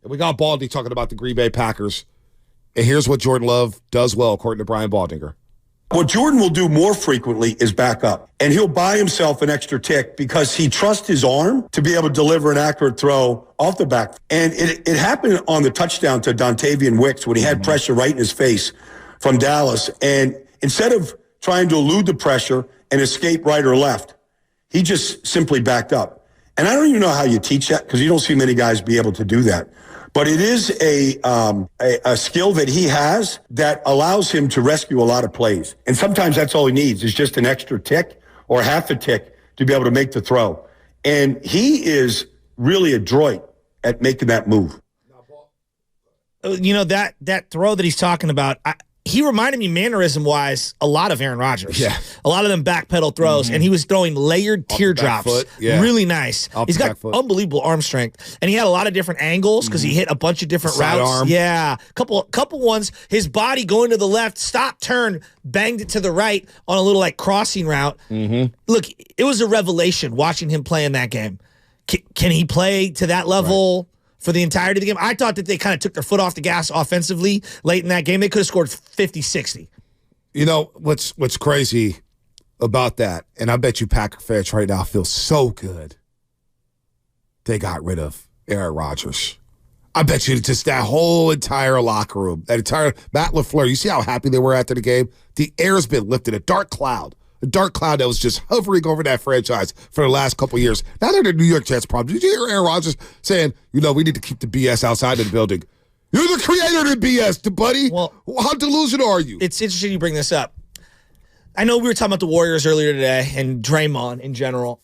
And we got Baldy talking about the Green Bay Packers. And here's what Jordan Love does well, according to Brian Baldinger. What Jordan will do more frequently is back up. And he'll buy himself an extra tick because he trusts his arm to be able to deliver an accurate throw off the back. And it happened on the touchdown to Dontavian Wicks when he had pressure right in his face from Dallas. And instead of trying to elude the pressure and escape right or left, he just simply backed up. And I don't even know how you teach that because you don't see many guys be able to do that. But it is a skill that he has that allows him to rescue a lot of plays. And sometimes that's all he needs is just an extra tick or half a tick to be able to make the throw. And he is really adroit at making that move. You know, that throw that he's talking about, he reminded me mannerism-wise a lot of Aaron Rodgers. Yeah. A lot of them backpedal throws, and he was throwing layered teardrops. Yeah. Really nice. He's got unbelievable arm strength, and he had a lot of different angles because he hit a bunch of different routes. Arm. Yeah. Couple ones, his body going to the left, stop, turn, banged it to the right on a little like crossing route. Look, it was a revelation watching him play in that game. Can he play to that level for the entirety of the game? I thought that they kind of took their foot off the gas offensively late in that game. They could have scored 50, 60. You know, what's crazy about that, and I bet you Packer fans right now feel so good they got rid of Aaron Rodgers. I bet you just that whole entire locker room, that entire Matt LaFleur, you see how happy they were after the game? The air's been lifted, a dark cloud that was just hovering over that franchise for the last couple of years. Now they're the New York Jets problem. Did you hear Aaron Rodgers saying, we need to keep the BS outside of the building? You're the creator of the BS, buddy. Well, how delusional are you? It's interesting you bring this up. I know we were talking about the Warriors earlier today and Draymond in general.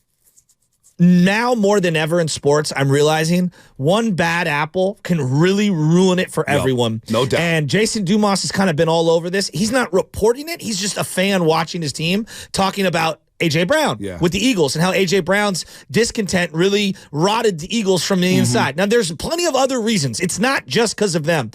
Now more than ever in sports, I'm realizing one bad apple can really ruin it for everyone. No doubt. And Jason Dumas has kind of been all over this. He's not reporting it. He's just a fan watching his team talking about A.J. Brown with the Eagles and how A.J. Brown's discontent really rotted the Eagles from the inside. Now, there's plenty of other reasons. It's not just because of them.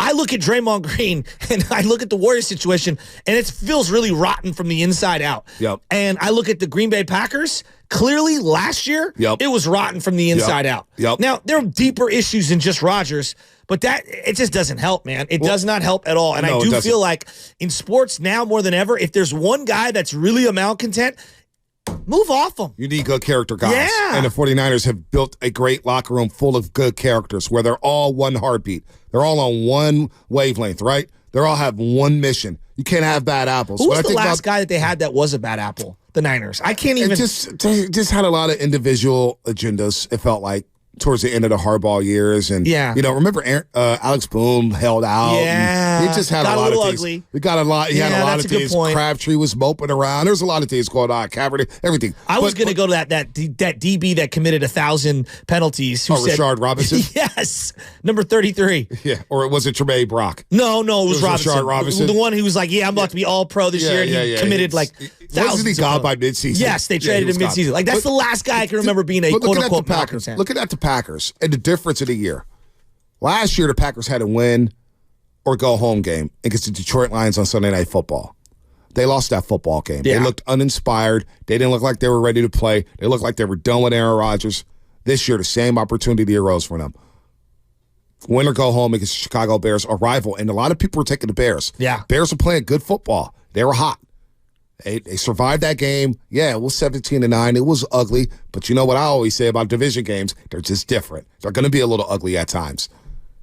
I look at Draymond Green and I look at the Warriors situation and it feels really rotten from the inside out. And I look at the Green Bay Packers. Clearly, last year, it was rotten from the inside out. Now, there are deeper issues than just Rodgers, but it just doesn't help, man. It does not help at all. And I do feel like in sports now more than ever, if there's one guy that's really a malcontent, move off him. You need good character guys. Yeah. And the 49ers have built a great locker room full of good characters where they're all one heartbeat. They're all on one wavelength, right? They all have one mission. You can't have bad apples. Who was the last guy that they had that was a bad apple? The Niners. I can't even. It just had a lot of individual agendas, it felt like, towards the end of the Harbaugh years. And, remember Alex Boone held out. Yeah. He just had a lot of things. Ugly. We got a lot. He had a lot of things. Crabtree was moping around. There's a lot of things going on. Cabernet, everything. I was going to go to that DB that committed 1,000 penalties. Who said, Rashard Robinson? Yes. Number 33. Yeah. Or was it Tremaine Brock? No, it was Robinson. Rashard Robinson. The one who was like, I'm about to be all pro this year. And he committed thousands. Wasn't he gone by midseason? Yes, they traded him midseason. Like, that's the last guy I can remember being a quote-unquote Packers fan. Looking at the Packers and the difference in the year. Last year, the Packers had a win or go home game against the Detroit Lions on Sunday Night Football. They lost that football game. Yeah. They looked uninspired. They didn't look like they were ready to play. They looked like they were done with Aaron Rodgers. This year, the same opportunity arose for them. Win or go home against the Chicago Bears, a rival. And a lot of people were taking the Bears. Yeah. Bears were playing good football. They were hot. They survived that game. Yeah, it was 17-9. It was ugly. But you know what I always say about division games? They're just different. They're going to be a little ugly at times.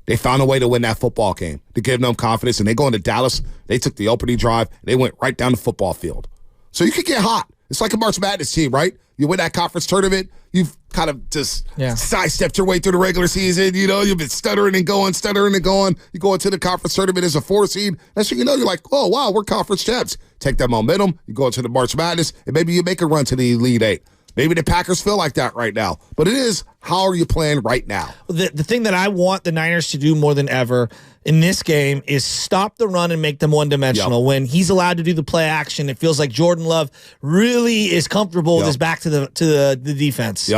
They found a way to win that football game to give them confidence. And they go into Dallas. They took the opening drive. They went right down the football field. So you could get hot. It's like a March Madness team, right? You win that conference tournament. You've kind of just sidestepped your way through the regular season. You've been stuttering and going. You go into the conference tournament as a 4 seed. That's when you're like, oh, wow, we're conference champs. Take that momentum. You go into the March Madness, and maybe you make a run to the Elite Eight. Maybe the Packers feel like that right now. But it is, how are you playing right now? The thing that I want the Niners to do more than ever in this game is stop the run and make them one-dimensional. When he's allowed to do the play action, it feels like Jordan Love really is comfortable with his back to the defense.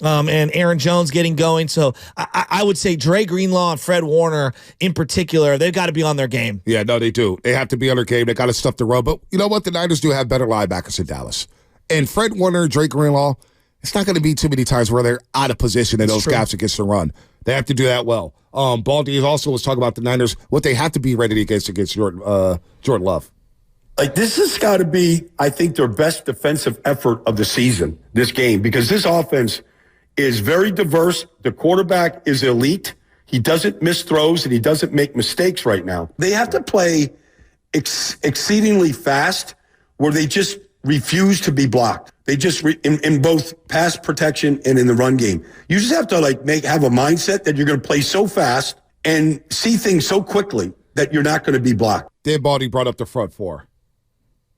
And Aaron Jones getting going. So I would say Dre Greenlaw and Fred Warner in particular, they've got to be on their game. Yeah, no, they do. They have to be on their game. They got to stuff the run. But you know what? The Niners do have better linebackers in Dallas. And Fred Warner, Drake Greenlaw, it's not going to be too many times where they're out of position in those gaps against the run. They have to do that well. Baldy also was talking about the Niners, what they have to be ready against Jordan Love. Like, this has got to be, I think, their best defensive effort of the season, this game, because this offense is very diverse. The quarterback is elite. He doesn't miss throws, and he doesn't make mistakes right now. They have to play exceedingly fast where they just refuse to be blocked. They just, in both pass protection and in the run game. You just have to, have a mindset that you're going to play so fast and see things so quickly that you're not going to be blocked. Dan Baldy brought up the front four.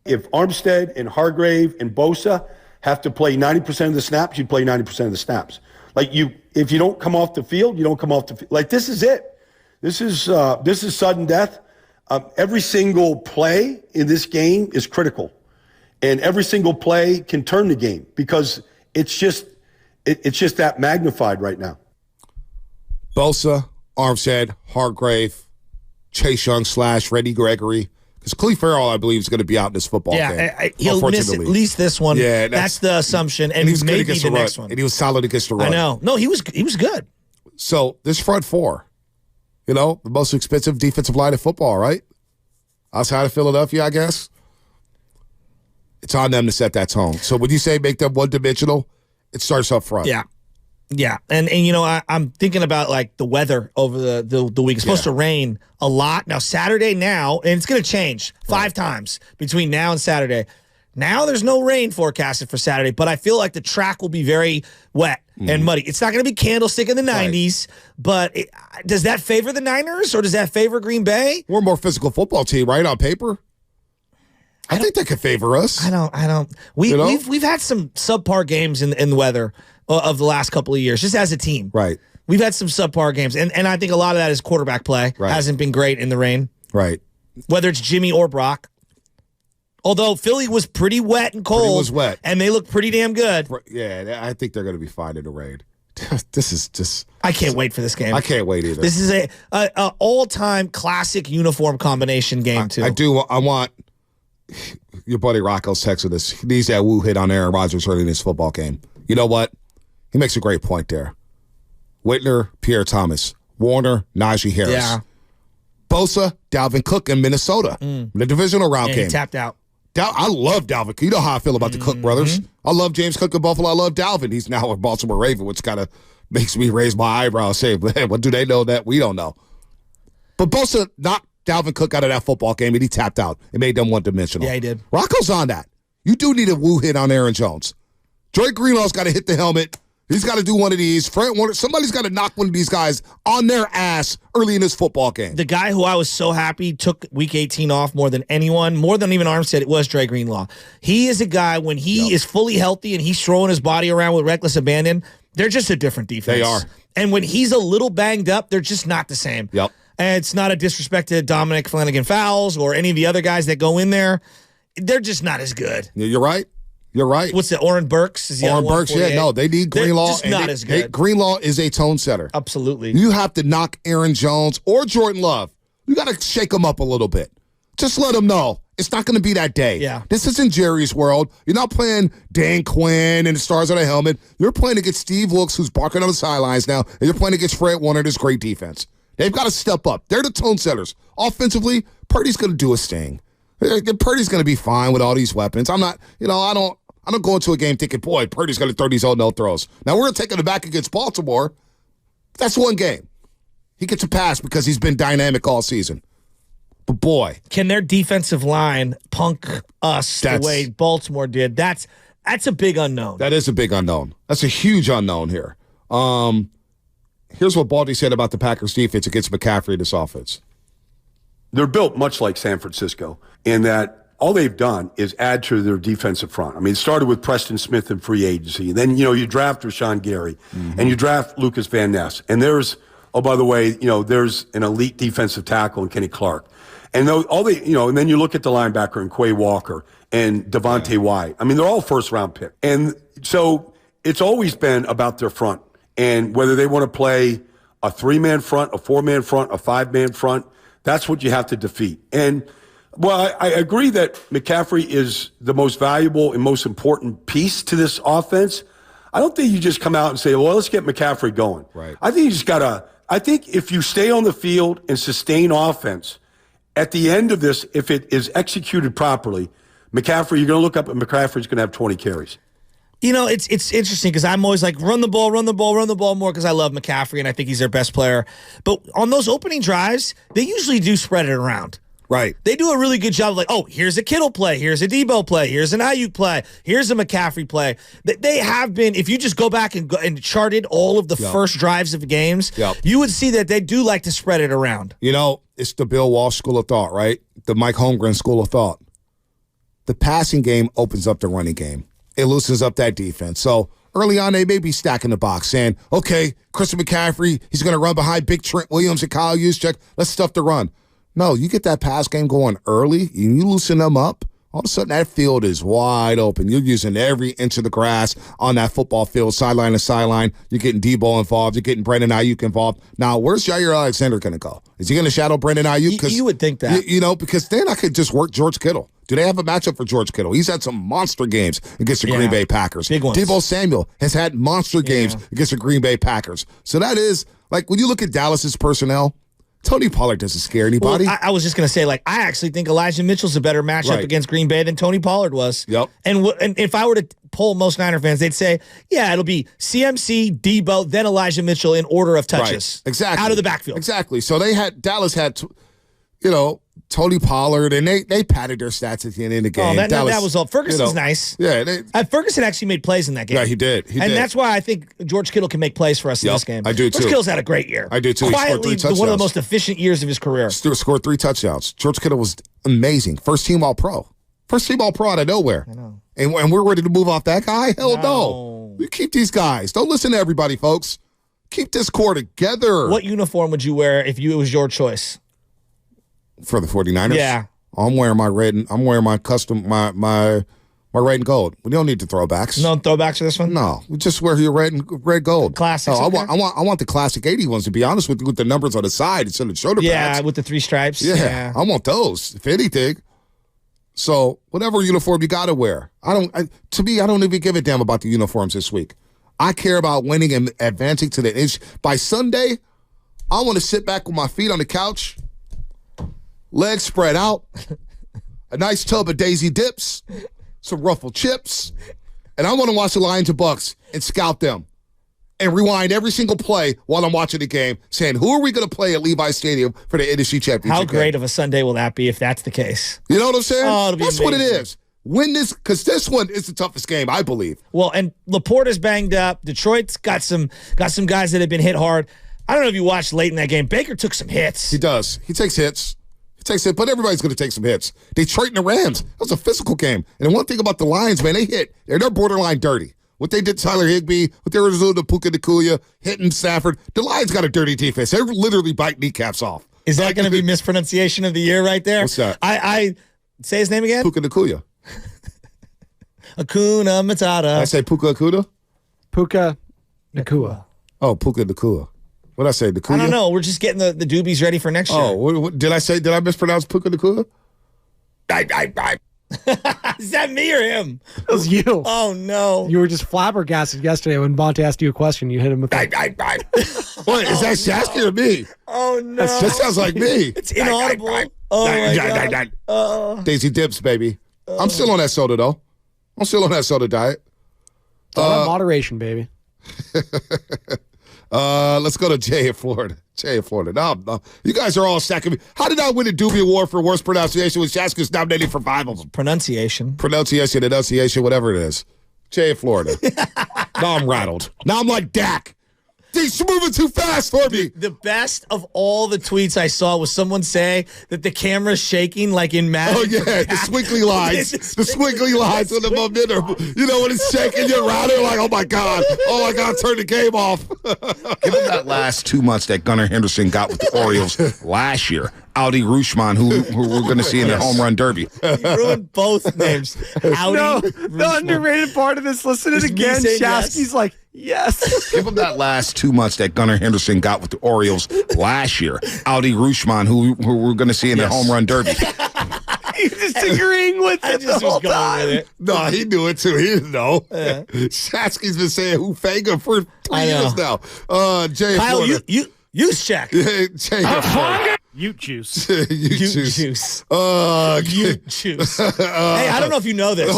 If Armstead and Hargrave and Bosa have to play 90% of the snaps, you play 90% of the snaps. If you don't come off the field, you don't come off the field. This is it. This is sudden death. Every single play in this game is critical, and every single play can turn the game because it's just that magnified right now. Bosa, Armstead, Hargrave, Chase Young / Randy Gregory. Because Cleve Farrell, I believe, is going to be out in this football game. He'll miss at least this one. Yeah, that's the assumption, and he was maybe the next one. And he was solid against the run. I know. No, he was good. So this front four, the most expensive defensive line in football, right? Outside of Philadelphia, I guess. It's on them to set that tone. So when you say make them one-dimensional, it starts up front. Yeah. Yeah, and I'm thinking about the weather over the week. It's supposed to rain a lot. Now Saturday and it's going to change 5 times between now and Saturday. Now there's no rain forecasted for Saturday, but I feel like the track will be very wet and muddy. It's not going to be candlestick in the 90s, but does that favor the Niners or does that favor Green Bay? We're a more physical football team, right, on paper? I think that could favor us. I don't. We've had some subpar games in the weather of the last couple of years, just as a team. Right. We've had some subpar games, and I think a lot of that is quarterback play. Right. Hasn't been great in the rain. Right. Whether it's Jimmy or Brock. Although Philly was pretty wet and cold. It was wet. And they look pretty damn good. Yeah, I think they're going to be fine in the rain. This is just... I can't wait for this game. I can't wait either. This is a all-time classic uniform combination game, too. I want... Your buddy Rocco's texting this. He needs that woo hit on Aaron Rodgers early in this football game. You know what? He makes a great point there. Whitner, Pierre Thomas, Warner, Najee Harris. Yeah. Bosa, Dalvin Cook in Minnesota. The divisional round game. He tapped out. I love Dalvin Cook. You know how I feel about the Cook brothers. I love James Cook in Buffalo. I love Dalvin. He's now a Baltimore Raven, which kind of makes me raise my eyebrows and say, man, what do they know that we don't know? But Bosa knocked Dalvin Cook out of that football game, and he tapped out. It made them one-dimensional. Yeah, he did. Rocco's on that. You do need a woo hit on Aaron Jones. Drake Greenlaw's got to hit the helmet. He's got to do one of these. Fred Warner, somebody's got to knock one of these guys on their ass early in this football game. The guy who I was so happy took Week 18 off more than anyone, more than even Armstead, it was Drake Greenlaw. He is a guy, when he is fully healthy and he's throwing his body around with reckless abandon, they're just a different defense. They are. And when he's a little banged up, they're just not the same. Yep. And it's not a disrespect to Dominic Flanagan-Fowles or any of the other guys that go in there. They're just not as good. You're right. You're right. What's that? Oren Burks? Is the Oren Burks, yeah. No, they need Greenlaw. Just not as good. Greenlaw is a tone setter. Absolutely. You have to knock Aaron Jones or Jordan Love. You got to shake them up a little bit. Just let them know it's not going to be that day. Yeah. This isn't Jerry's world. You're not playing Dan Quinn and the stars on a helmet. You're playing against Steve Wilkes, who's barking on the sidelines now, and you're playing against Fred Warner, this great defense. They've got to step up. They're the tone setters. Offensively, Purdy's going to do his thing. Purdy's going to be fine with all these weapons. I'm not, I don't go into a game thinking, boy, Purdy's going to throw these no throws. Now, we're taking it back against Baltimore. That's one game. He gets a pass because he's been dynamic all season. But, boy. Can their defensive line punk us the way Baltimore did? That's a big unknown. That is a big unknown. That's a huge unknown here. Here's what Baldy said about the Packers defense against McCaffrey in this offense. They're built much like San Francisco in that all they've done is add to their defensive front. I mean, it started with Preston Smith in free agency. And then, you draft Rashawn Gary and you draft Lucas Van Ness. And there's, oh, by the way, there's an elite defensive tackle in Kenny Clark. And and then you look at the linebacker in Quay Walker and Devontae White. I mean, they're all first-round picks. And so it's always been about their front. And whether they want to play a 3-man front, a 4-man front, a 5-man front, that's what you have to defeat. And, well, I agree that McCaffrey is the most valuable and most important piece to this offense. I don't think you just come out and say, well, let's get McCaffrey going. Right. I think you just got to – I think if you stay on the field and sustain offense, at the end of this, if it is executed properly, McCaffrey, you're going to look up and McCaffrey's going to have 20 carries. You know, it's interesting because I'm always like, run the ball more because I love McCaffrey and I think he's their best player. But on those opening drives, they usually do spread it around. Right. They do a really good job of like, oh, here's a Kittle play, here's a Debo play, here's an Ayuk play, here's a McCaffrey play. They have been, if you just go back and charted all of the first drives of games, you would see that they do like to spread it around. You know, it's the Bill Walsh school of thought, right? The Mike Holmgren school of thought. The passing game opens up the running game. It loosens up that defense. So early on, they may be stacking the box, saying, okay, Christian McCaffrey, he's going to run behind big Trent Williams and Kyle Juszczyk. Let's stuff the run. No, you get that pass game going early, and you loosen them up, all of a sudden that field is wide open. You're using every inch of the grass on that football field, sideline to sideline. You're getting Debo involved. You're getting Brandon Ayuk involved. Now, where's Jair Alexander going to go? Is he going to shadow Brandon Ayuk? You would think that. You know, because then I could just work George Kittle. Do they have a matchup for George Kittle? He's had some monster games against the Green Bay Packers. Big ones. Debo Samuel has had monster games against the Green Bay Packers. So that is, like, when you look at Dallas's personnel, Tony Pollard doesn't scare anybody. Well, I was just going to say, like, I actually think Elijah Mitchell's a better matchup against Green Bay than Tony Pollard was. Yep. And if I were to poll most Niner fans, they'd say, yeah, it'll be CMC, Debo, then Elijah Mitchell in order of touches. Right. Exactly. Out of the backfield. Exactly. So Dallas had, Tony Pollard, and they padded their stats at the end of the game. That was all. Ferguson's nice. Yeah. Ferguson actually made plays in that game. Yeah, he did. That's why I think George Kittle can make plays for us in this game. I do, too. George Kittle's had a great year. I do, too. Quietly, he scored 3 touchdowns. One of the most efficient years of his career. Scored 3 touchdowns. George Kittle was amazing. First team All-Pro. First team All-Pro out of nowhere. I know. And we're ready to move off that guy? Hell no. We keep these guys. Don't listen to everybody, folks. Keep this core together. What uniform would you wear if it was your choice? For the 49ers? Yeah. I'm wearing my red and I'm wearing my custom my red and gold. We don't need the throwbacks. No throwbacks for this one? No. We just wear your red gold. Classics. No, I want the classic 80 ones, to be honest with you, with the numbers on the side instead of shoulder pads. Yeah, with the 3 stripes. Yeah. I want those, if anything. So whatever uniform you gotta wear. To me, I don't even give a damn about the uniforms this week. I care about winning and advancing to the inch. By Sunday, I want to sit back with my feet on the couch, legs spread out, a nice tub of Daisy Dips, some Ruffled Chips, and I want to watch the Lions and Bucks and scout them and rewind every single play while I'm watching the game, saying, who are we going to play at Levi's Stadium for the NFC Championship How great game? of a Sunday will that be if that's the case? You know what I'm saying? Oh, it'll be That's amazing. what it is. Win this, because this one is the toughest game, I believe. Well, and Laporta's banged up. Detroit's got some guys that have been hit hard. I don't know if you watched late in that game. Baker took some hits. He does. He takes hits. But everybody's going to take some hits. Detroit and the Rams, that was a physical game. And the one thing about the Lions, man, they're borderline dirty. What they did to Tyler Higbee, what they were doing to Puka Nacua, hitting Stafford, the Lions got a dirty defense. They literally bite kneecaps off. Is that going to be mispronunciation of the year right there? What's that? I say his name again? Puka Nacua. Hakuna Matata. I say Puka Nacua? Puka Nacua. Oh, Puka Nacua. What did I say? Nacua? I don't know. We're just getting the doobies ready for next year. Oh, what did I mispronounce Puka Nacua? Is that me or him? It was you. Oh, no. You were just flabbergasted yesterday when Bonte asked you a question. You hit him with What, is that Shasky or me? Oh, no. That sounds like me. It's inaudible. Oh, my God. Daisy Dips, baby. I'm still on that soda, though. I'm still on that soda diet. moderation, baby. Let's go to Jay in Florida. No. You guys are all stacking me. How did I win a Doobie Award for worst pronunciation when Shaska's nominated for 5 of them? Pronunciation, whatever it is. Jay in Florida. Now I'm rattled. Now I'm like Dak. He's moving too fast for me. The best of all the tweets I saw was someone say that the camera's shaking like in Madden. Oh, yeah, the squiggly lines. The squiggly lines on the momentum. You know, when it's shaking, you're rattled like, oh, my God, turn the game off. Give him that last 2 months that Gunnar Henderson got with the Orioles last year. Audi Rutschmann, who we're going to see in the home run derby. You ruined both names. Audi the underrated part of this, listen to it again. Shasky's like, yes. Give him that last 2 months that Gunnar Henderson got with the Orioles last year. Audi Rutschmann, who we're going to see in the home run derby. disagreeing with it the whole time. No, he knew it too. He didn't know. Shasky's been saying Hufanga for 3 years now. Jay, Kyle, use check. Jay, Ute juice. Ute juice. Ute juice. Hey, I don't know if you know this.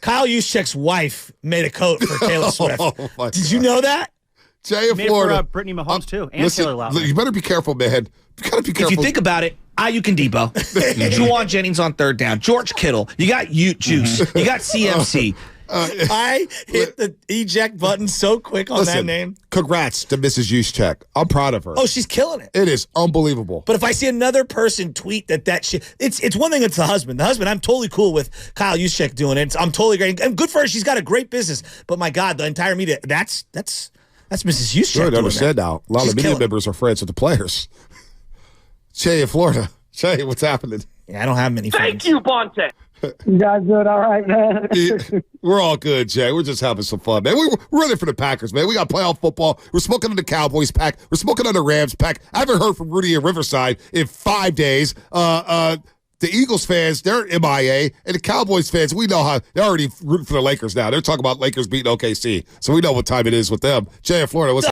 Kyle Juszczyk's wife made a coat for Taylor Swift. Did you know that? Jay in Made Florida. for Brittany Mahomes too, and Taylor Lautner. You better be careful, man. You gotta be careful. If you think about it, Ayuk and Debo, Juwan Jennings on third down, George Kittle, you got Ute Juice, you got CMC. I hit the eject button so quick on that name. Congrats to Mrs. Juszczyk. I'm proud of her. Oh, she's killing it. It is unbelievable. But if I see another person tweet that shit, it's one thing. It's the husband. The husband, I'm totally cool with Kyle Juszczyk doing it. I'm totally great. And good for her. She's got a great business. But my God, the entire media, that's Mrs. Juszczyk. Good, understand now. A lot of media members are friends with the players. Jay in Florida. Jay, what's happening? Yeah, I don't have many friends. Thank you, Bonte. You guys doing all right, man? We're all good, Jay. We're just having some fun, man. We're ready for the Packers, man. We got playoff football. We're smoking on the Cowboys pack. We're smoking on the Rams pack. I haven't heard from Rudy in Riverside in 5 days. The Eagles fans, they're MIA, and the Cowboys fans, we know how they're already rooting for the Lakers now. They're talking about Lakers beating OKC, so we know what time it is with them. Jay in Florida, what's